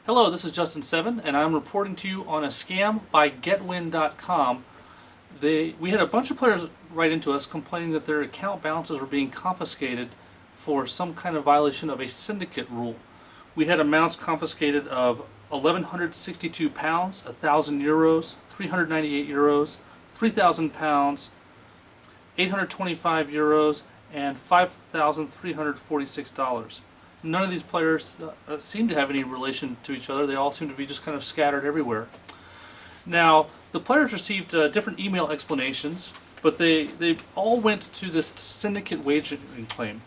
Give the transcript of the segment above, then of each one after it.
Hello, this is Justin7, and I'm reporting to you on a scam by Getwin.com. We had a bunch of players write into us complaining that their account balances were being confiscated for some kind of violation of a syndicate rule. We had amounts confiscated of 1,162 pounds, 1,000 euros, 398 euros, 3,000 pounds, 825 euros, and $5,346. None of these players seem to have any relation to each other. They all seem to be just kind of scattered everywhere. Now, the players received different email explanations, but they all went to this syndicate wagering claim.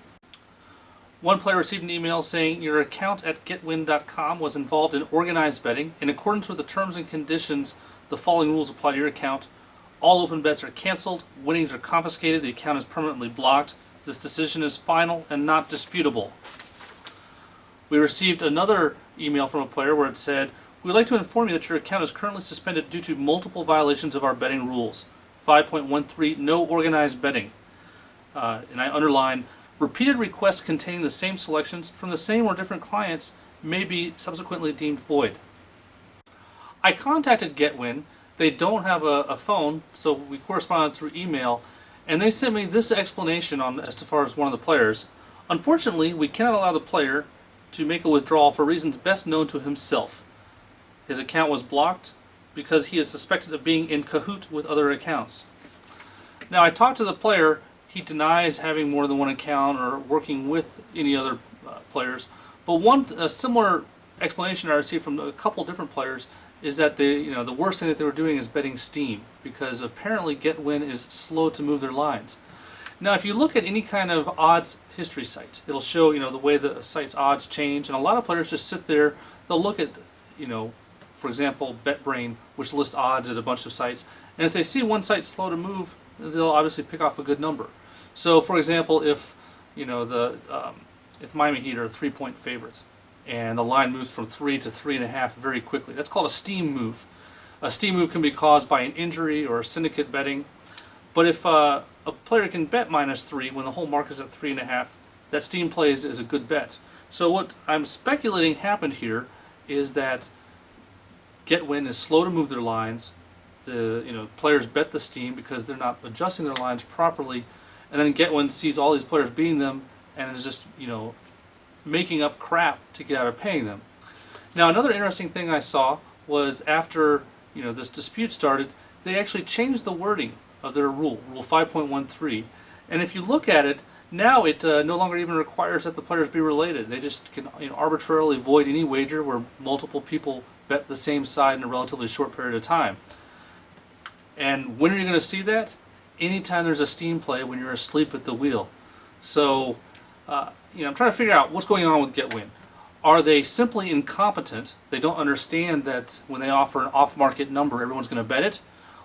One player received an email saying your account at Getwin.com was involved in organized betting. In accordance with the terms and conditions, the following rules apply to your account. All open bets are canceled, winnings are confiscated, the account is permanently blocked. This decision is final and not disputable. We received another email from a player where it said, we'd like to inform you that your account is currently suspended due to multiple violations of our betting rules. 5.13, no organized betting. And I underline, repeated requests containing the same selections from the same or different clients may be subsequently deemed void. I contacted Getwin. They don't have a phone, so we corresponded through email, and they sent me this explanation as far as one of the players. Unfortunately, we cannot allow the player to make a withdrawal for reasons best known to himself. His account was blocked because he is suspected of being in cahoot with other accounts. Now, I talked to the player. He denies having more than one account or working with any other players. But a similar explanation I received from a couple different players is that the worst thing that they were doing is betting Steam, because apparently Getwin is slow to move their lines. Now, if you look at any kind of odds history site, it'll show the way the site's odds change, and a lot of players just sit there. They'll look at for example, BetBrain, which lists odds at a bunch of sites, and if they see one site slow to move, they'll obviously pick off a good number. So, for example, if if Miami Heat are a 3-point favorite, and the line moves from 3 to 3.5 very quickly, that's called a steam move. A steam move can be caused by an injury or syndicate betting. But if a player can bet -3 when the whole market is at 3.5, that steam plays is a good bet. So what I'm speculating happened here is that Getwin is slow to move their lines. The players bet the steam because they're not adjusting their lines properly, and then Getwin sees all these players beating them and is just making up crap to get out of paying them. Now, another interesting thing I saw was after this dispute started, they actually changed the wording of their rule 5.13, and if you look at it now, it no longer even requires that the players be related. They just can arbitrarily void any wager where multiple people bet the same side in a relatively short period of time. And when are you going to see that? Anytime there's a steam play, when you're asleep at the wheel. So I'm trying to figure out what's going on with Getwin. Are they simply incompetent? They don't understand that when they offer an off-market number, everyone's going to bet it?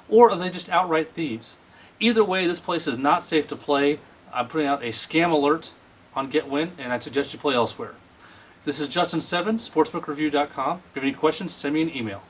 Or are they just outright thieves? Either way, this place is not safe to play. I'm putting out a scam alert on Getwin, and I'd suggest you play elsewhere. This is Justin7, sportsbookreview.com. If you have any questions, send me an email.